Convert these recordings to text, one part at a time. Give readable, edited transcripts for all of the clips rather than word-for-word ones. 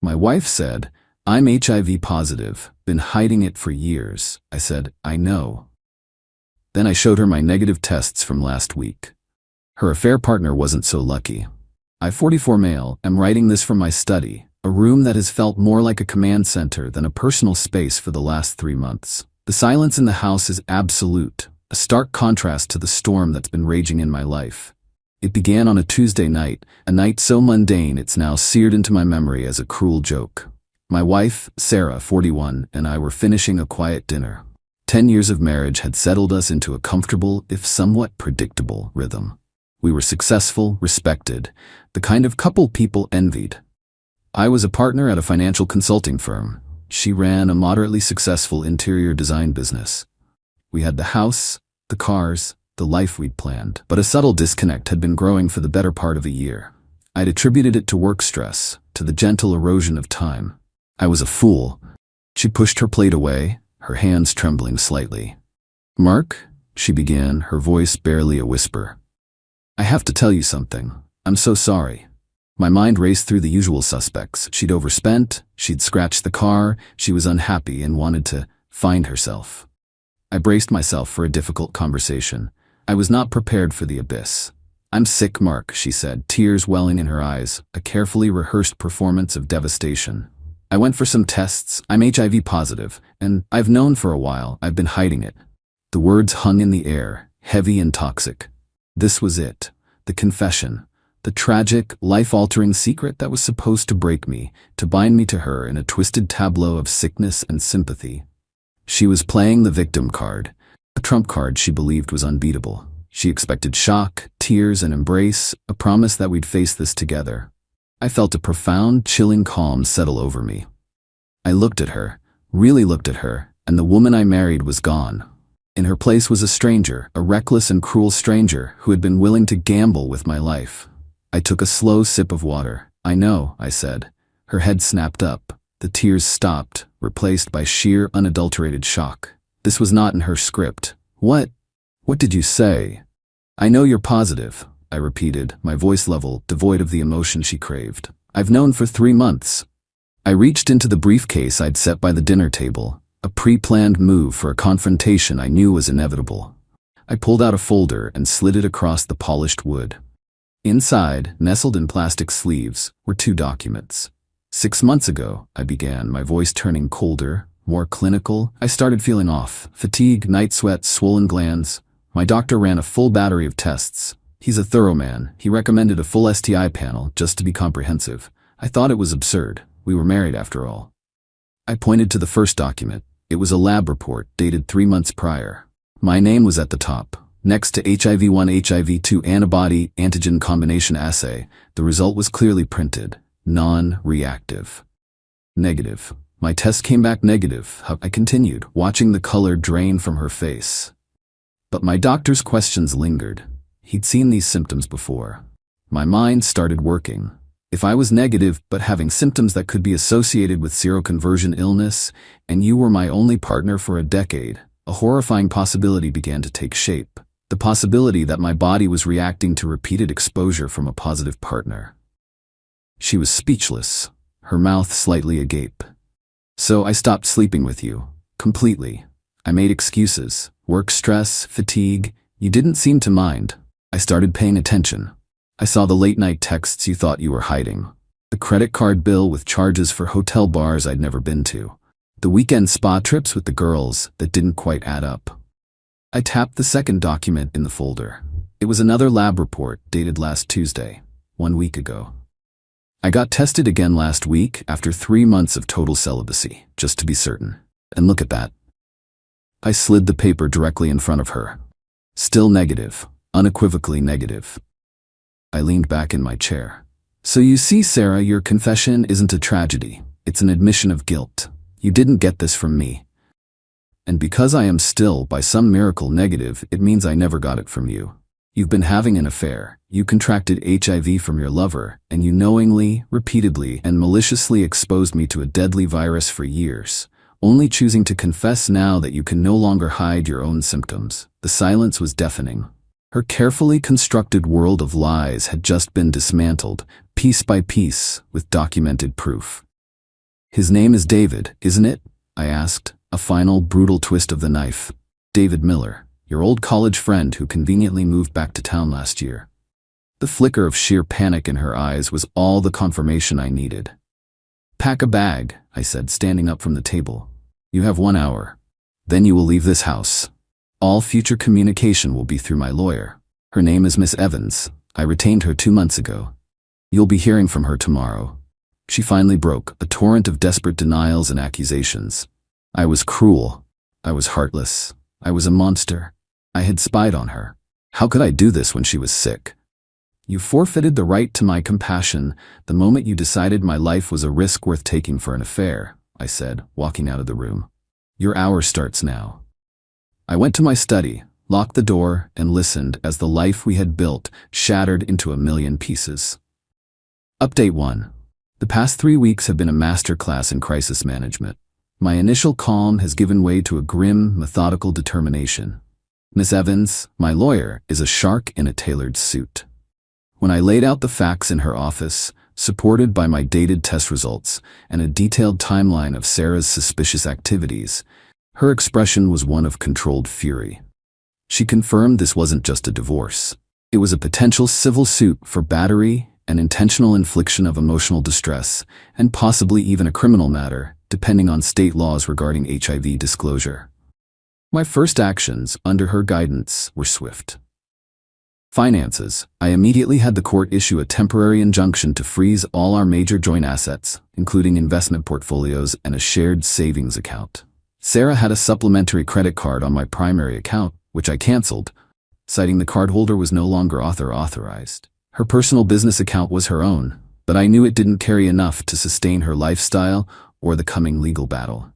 My wife said, "I'm HIV positive, been hiding it for years." I said, "I know." Then I showed her my negative tests from last week. Her affair partner wasn't so lucky. I, 44 male, am writing this from my study, a room that has felt more like a command center than a personal space for the last 3 months. The silence in the house is absolute, a stark contrast to the storm that's been raging in my life. It began on a Tuesday night, a night so mundane it's now seared into my memory as a cruel joke. My wife, Sarah, 41, and I were finishing a quiet dinner. 10 years of marriage had settled us into a comfortable, if somewhat predictable, rhythm. We were successful, respected, the kind of couple people envied. I was a partner at a financial consulting firm. She ran a moderately successful interior design business. We had the house, the cars, the life we'd planned, but a subtle disconnect had been growing for the better part of a year. I'd attributed it to work stress, to the gentle erosion of time. I was a fool. She pushed her plate away, her hands trembling slightly. "Mark," she began, her voice barely a whisper. "I have to tell you something. I'm so sorry." My mind raced through the usual suspects. She'd overspent, she'd scratched the car, she was unhappy and wanted to find herself. I braced myself for a difficult conversation. I was not prepared for the abyss. "I'm sick, Mark," she said, tears welling in her eyes, a carefully rehearsed performance of devastation. "I went for some tests. I'm HIV positive, and I've known for a while. I've been hiding it." The words hung in the air, heavy and toxic. This was it, the confession, the tragic, life-altering secret that was supposed to break me, to bind me to her in a twisted tableau of sickness and sympathy. She was playing the victim card, a trump card she believed was unbeatable. She expected shock, tears, and embrace, a promise that we'd face this together. I felt a profound, chilling calm settle over me. I looked at her, really looked at her, and the woman I married was gone. In her place was a stranger, a reckless and cruel stranger who had been willing to gamble with my life. I took a slow sip of water. "I know," I said. Her head snapped up. The tears stopped, replaced by sheer, unadulterated shock. This was not in her script. What did you say?" "I know you're positive," I repeated, my voice level, devoid of the emotion she craved. "I've known for 3 months." I reached into the briefcase I'd set by the dinner table, a pre-planned move for a confrontation I knew was inevitable. I pulled out a folder and slid it across the polished wood. Inside, nestled in plastic sleeves, were 2 documents. 6 months ago, I began, my voice turning colder, more clinical. I started feeling off. Fatigue, night sweats, swollen glands. My doctor ran a full battery of tests. He's a thorough man. He recommended a full STI panel, just to be comprehensive. I thought it was absurd. We were married after all. I pointed to the first document. It was a lab report, dated 3 months prior. My name was at the top. Next to HIV-1, HIV-2 antibody antigen combination assay, the result was clearly printed. Non-reactive. Negative. My test came back negative, I continued, watching the color drain from her face. But my doctor's questions lingered. He'd seen these symptoms before. My mind started working. If I was negative but having symptoms that could be associated with seroconversion illness, and you were my only partner for a decade, a horrifying possibility began to take shape. The possibility that my body was reacting to repeated exposure from a positive partner. She was speechless, her mouth slightly agape. "So I stopped sleeping with you. Completely. I made excuses. Work stress, fatigue. You didn't seem to mind. I started paying attention. I saw the late-night texts you thought you were hiding. The credit card bill with charges for hotel bars I'd never been to. The weekend spa trips with the girls that didn't quite add up." I tapped the second document in the folder. It was another lab report dated last Tuesday, 1 week ago. "I got tested again last week after 3 months of total celibacy, just to be certain. And look at that." I slid the paper directly in front of her. Still negative, unequivocally negative. I leaned back in my chair. "So you see, Sarah, your confession isn't a tragedy. It's an admission of guilt. You didn't get this from me. And because I am still, by some miracle, negative, it means I never got it from you. You've been having an affair. You contracted HIV from your lover, and you knowingly, repeatedly, and maliciously exposed me to a deadly virus for years, only choosing to confess now that you can no longer hide your own symptoms." The silence was deafening. Her carefully constructed world of lies had just been dismantled, piece by piece, with documented proof. His name is David, isn't it? I asked, a final, brutal twist of the knife. David Miller, your old college friend who conveniently moved back to town last year. The flicker of sheer panic in her eyes was all the confirmation I needed. Pack a bag, I said, standing up from the table. You have 1 hour. Then you will leave this house. All future communication will be through my lawyer. Her name is Miss Evans. I retained her 2 months ago. You'll be hearing from her tomorrow. She finally broke, a torrent of desperate denials and accusations. I was cruel. I was heartless. I was a monster. I had spied on her. How could I do this when she was sick? You forfeited the right to my compassion the moment you decided my life was a risk worth taking for an affair, I said, walking out of the room. Your hour starts now. I went to my study, locked the door, and listened as the life we had built shattered into a million pieces. Update 1. The past 3 weeks have been a masterclass in crisis management. My initial calm has given way to a grim, methodical determination. Miss Evans, my lawyer, is a shark in a tailored suit. When I laid out the facts in her office, supported by my dated test results and a detailed timeline of Sarah's suspicious activities, her expression was one of controlled fury. She confirmed this wasn't just a divorce. It was a potential civil suit for battery and intentional infliction of emotional distress, and possibly even a criminal matter, depending on state laws regarding HIV disclosure. My first actions, under her guidance, were swift. Finances. I immediately had the court issue a temporary injunction to freeze all our major joint assets, including investment portfolios and a shared savings account. Sarah had a supplementary credit card on my primary account, which I canceled, citing the cardholder was no longer authorized. Her personal business account was her own, but I knew it didn't carry enough to sustain her lifestyle or the coming legal battle.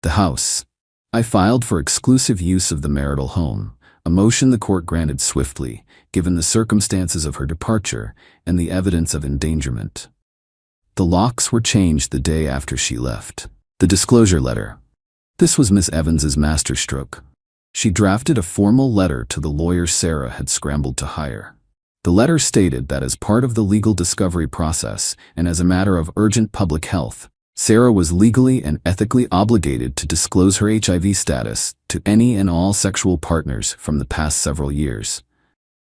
The house. I filed for exclusive use of the marital home, a motion the court granted swiftly, given the circumstances of her departure and the evidence of endangerment. The locks were changed the day after she left. The disclosure letter. This was Miss Evans's masterstroke. She drafted a formal letter to the lawyer Sarah had scrambled to hire. The letter stated that as part of the legal discovery process and as a matter of urgent public health, Sarah was legally and ethically obligated to disclose her HIV status to any and all sexual partners from the past several years.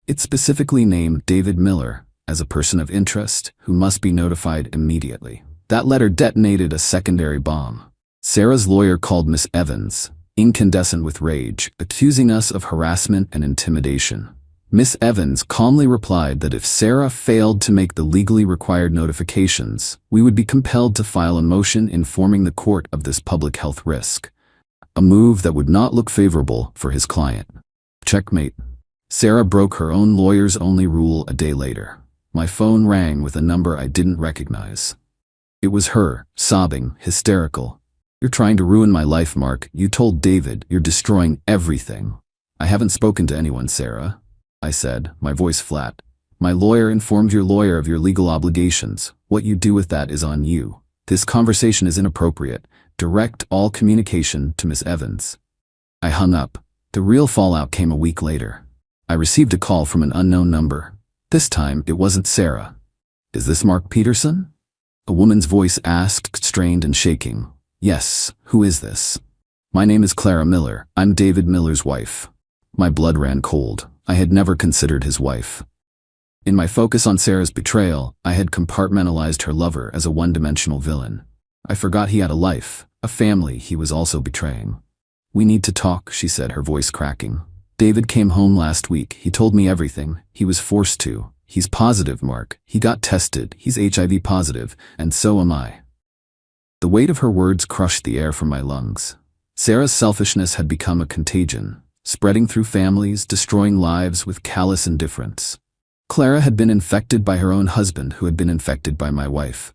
It specifically named David Miller as a person of interest who must be notified immediately. That letter detonated a secondary bomb. Sarah's lawyer called Miss Evans, incandescent with rage, accusing us of harassment and intimidation. Miss Evans calmly replied that if Sarah failed to make the legally required notifications, we would be compelled to file a motion informing the court of this public health risk, a move that would not look favorable for his client. Checkmate. Sarah broke her own lawyer's only rule a day later. My phone rang with a number I didn't recognize. It was her, sobbing, hysterical. You're trying to ruin my life, Mark. You told David you're destroying everything. I haven't spoken to anyone, Sarah, I said, my voice flat. My lawyer informed your lawyer of your legal obligations. What you do with that is on you. This conversation is inappropriate. Direct all communication to Miss Evans. I hung up. The real fallout came a week later. I received a call from an unknown number. This time, it wasn't Sarah. Is this Mark Peterson? A woman's voice asked, strained and shaking. Yes, who is this? My name is Clara Miller. I'm David Miller's wife. My blood ran cold. I had never considered his wife. In my focus on Sarah's betrayal, I had compartmentalized her lover as a one-dimensional villain. I forgot he had a life, a family he was also betraying. We need to talk, she said, her voice cracking. David came home last week. He told me everything. He was forced to. He's positive, Mark. He got tested. He's HIV positive, and so am I. The weight of her words crushed the air from my lungs. Sarah's selfishness had become a contagion, spreading through families, destroying lives with callous indifference. Clara had been infected by her own husband, who had been infected by my wife.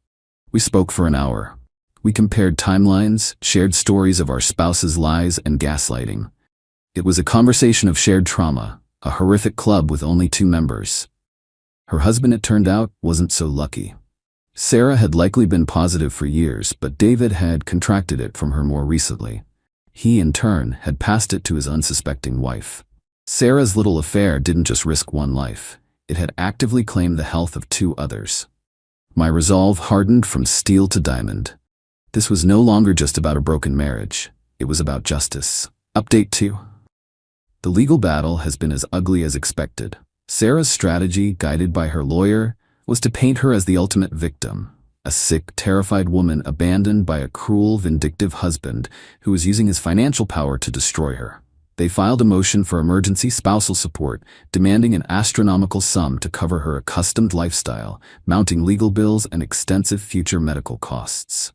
We spoke for an hour. We compared timelines, shared stories of our spouses' lies and gaslighting. It was a conversation of shared trauma, a horrific club with only 2 members. Her husband, it turned out, wasn't so lucky. Sarah had likely been positive for years, but David had contracted it from her more recently. He, in turn, had passed it to his unsuspecting wife. Sarah's little affair didn't just risk one life. It had actively claimed the health of 2 others. My resolve hardened from steel to diamond. This was no longer just about a broken marriage. It was about justice. Update 2. The legal battle has been as ugly as expected. Sarah's strategy, guided by her lawyer, was to paint her as the ultimate victim, a sick, terrified woman abandoned by a cruel, vindictive husband who was using his financial power to destroy her. They filed a motion for emergency spousal support, demanding an astronomical sum to cover her accustomed lifestyle, mounting legal bills and extensive future medical costs.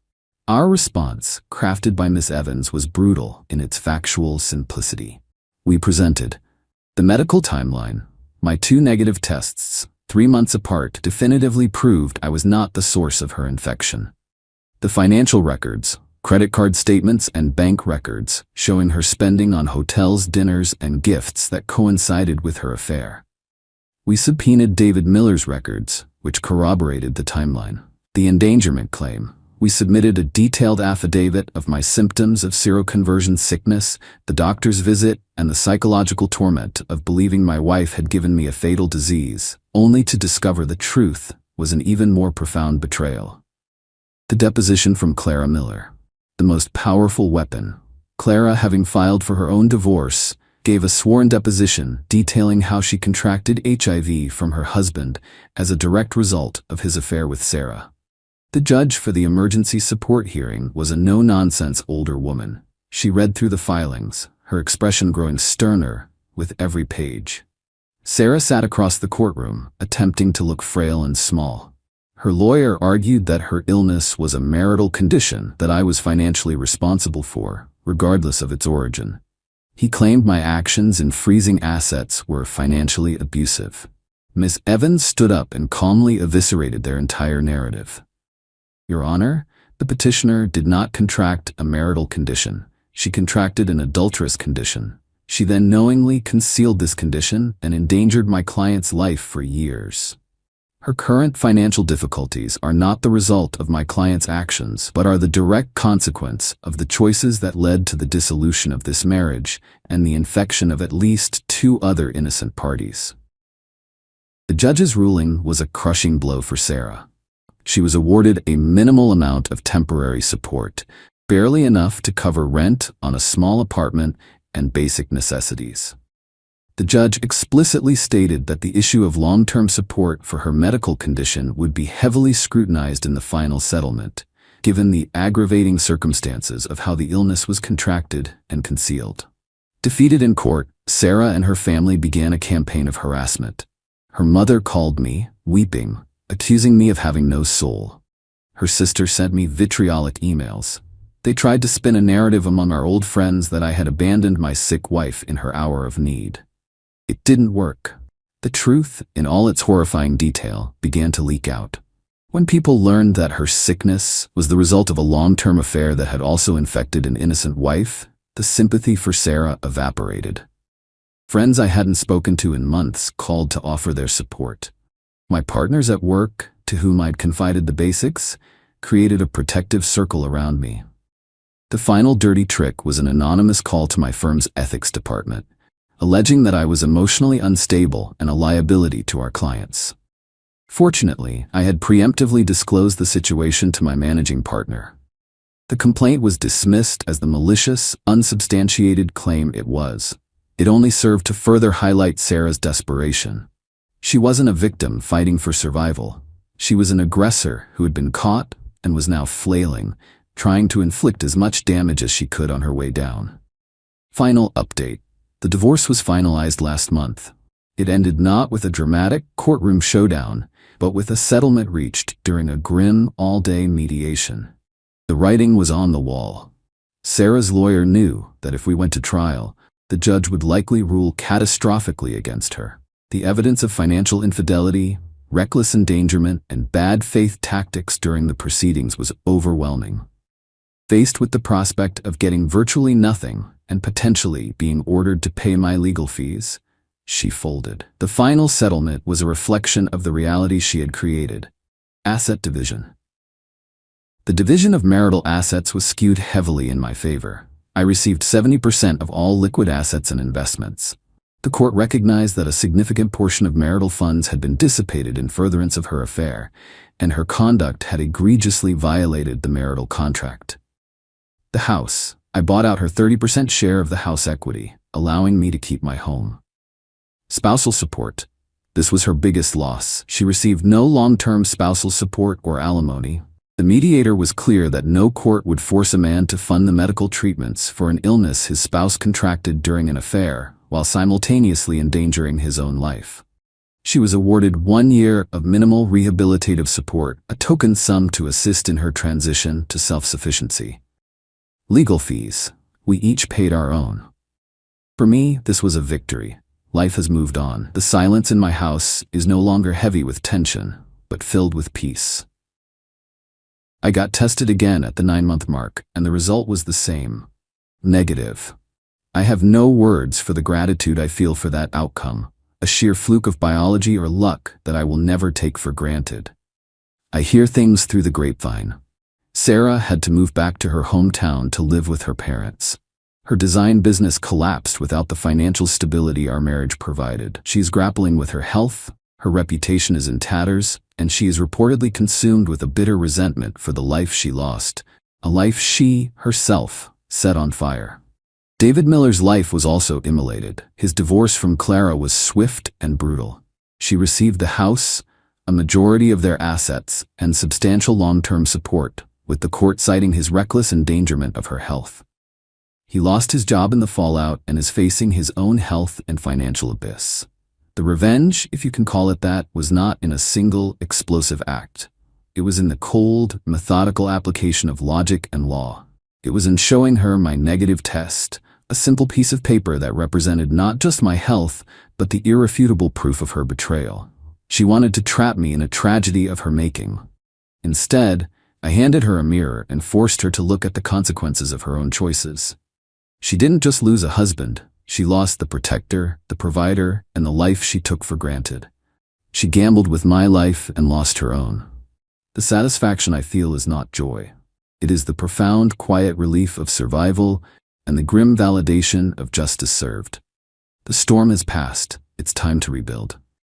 Our response, crafted by Miss Evans, was brutal in its factual simplicity. We presented the medical timeline. My 2 negative tests, 3 months apart, definitively proved I was not the source of her infection. The financial records, credit card statements and bank records, showing her spending on hotels, dinners, and gifts that coincided with her affair. We subpoenaed David Miller's records, which corroborated the timeline. The endangerment claim. We submitted a detailed affidavit of my symptoms of seroconversion sickness, the doctor's visit, and the psychological torment of believing my wife had given me a fatal disease, only to discover the truth was an even more profound betrayal. The deposition from Clara Miller. The most powerful weapon. Clara, having filed for her own divorce, gave a sworn deposition detailing how she contracted HIV from her husband as a direct result of his affair with Sarah. The judge for the emergency support hearing was a no-nonsense older woman. She read through the filings, her expression growing sterner with every page. Sarah sat across the courtroom, attempting to look frail and small. Her lawyer argued that her illness was a marital condition that I was financially responsible for, regardless of its origin. He claimed my actions in freezing assets were financially abusive. Miss Evans stood up and calmly eviscerated their entire narrative. Your Honor, the petitioner did not contract a marital condition. She contracted an adulterous condition. She then knowingly concealed this condition and endangered my client's life for years. Her current financial difficulties are not the result of my client's actions, but are the direct consequence of the choices that led to the dissolution of this marriage and the infection of at least 2 other innocent parties. The judge's ruling was a crushing blow for Sarah. She was awarded a minimal amount of temporary support, barely enough to cover rent on a small apartment and basic necessities. The judge explicitly stated that the issue of long-term support for her medical condition would be heavily scrutinized in the final settlement, given the aggravating circumstances of how the illness was contracted and concealed. Defeated in court, Sarah and her family began a campaign of harassment. Her mother called me, weeping, accusing me of having no soul. Her sister sent me vitriolic emails. They tried to spin a narrative among our old friends that I had abandoned my sick wife in her hour of need. It didn't work. The truth, in all its horrifying detail, began to leak out. When people learned that her sickness was the result of a long-term affair that had also infected an innocent wife, the sympathy for Sarah evaporated. Friends I hadn't spoken to in months called to offer their support. My partners at work, to whom I'd confided the basics, created a protective circle around me. The final dirty trick was an anonymous call to my firm's ethics department, alleging that I was emotionally unstable and a liability to our clients. Fortunately, I had preemptively disclosed the situation to my managing partner. The complaint was dismissed as the malicious, unsubstantiated claim it was. It only served to further highlight Sarah's desperation. She wasn't a victim fighting for survival. She was an aggressor who had been caught and was now flailing, trying to inflict as much damage as she could on her way down. Final update. The divorce was finalized last month. It ended not with a dramatic courtroom showdown, but with a settlement reached during a grim all-day mediation. The writing was on the wall. Sarah's lawyer knew that if we went to trial, the judge would likely rule catastrophically against her. The evidence of financial infidelity, reckless endangerment, and bad faith tactics during the proceedings was overwhelming. Faced with the prospect of getting virtually nothing and potentially being ordered to pay my legal fees, she folded. The final settlement was a reflection of the reality she had created. Asset division. The division of marital assets was skewed heavily in my favor. I received 70% of all liquid assets and investments. The court recognized that a significant portion of marital funds had been dissipated in furtherance of her affair, and her conduct had egregiously violated the marital contract. The house. I bought out her 30% share of the house equity, allowing me to keep my home. Spousal support. This was her biggest loss. She received no long-term spousal support or alimony. The mediator was clear that no court would force a man to fund the medical treatments for an illness his spouse contracted during an affair, while simultaneously endangering his own life. She was awarded 1 year of minimal rehabilitative support, a token sum to assist in her transition to self-sufficiency. Legal fees. We each paid our own. For me, this was a victory. Life has moved on. The silence in my house is no longer heavy with tension, but filled with peace. I got tested again at the 9-month mark, and the result was the same. Negative. I have no words for the gratitude I feel for that outcome, a sheer fluke of biology or luck that I will never take for granted. I hear things through the grapevine. Sarah had to move back to her hometown to live with her parents. Her design business collapsed without the financial stability our marriage provided. She is grappling with her health, her reputation is in tatters, and she is reportedly consumed with a bitter resentment for the life she lost, a life she, herself, set on fire. David Miller's life was also immolated. His divorce from Clara was swift and brutal. She received the house, a majority of their assets, and substantial long-term support, with the court citing his reckless endangerment of her health. He lost his job in the fallout and is facing his own health and financial abyss. The revenge, if you can call it that, was not in a single, explosive act. It was in the cold, methodical application of logic and law. It was in showing her my negative test, a simple piece of paper that represented not just my health, but the irrefutable proof of her betrayal. She wanted to trap me in a tragedy of her making. Instead, I handed her a mirror and forced her to look at the consequences of her own choices. She didn't just lose a husband, she lost the protector, the provider, and the life she took for granted. She gambled with my life and lost her own. The satisfaction I feel is not joy. It is the profound, quiet relief of survival and the grim validation of justice served. The storm has passed, it's time to rebuild.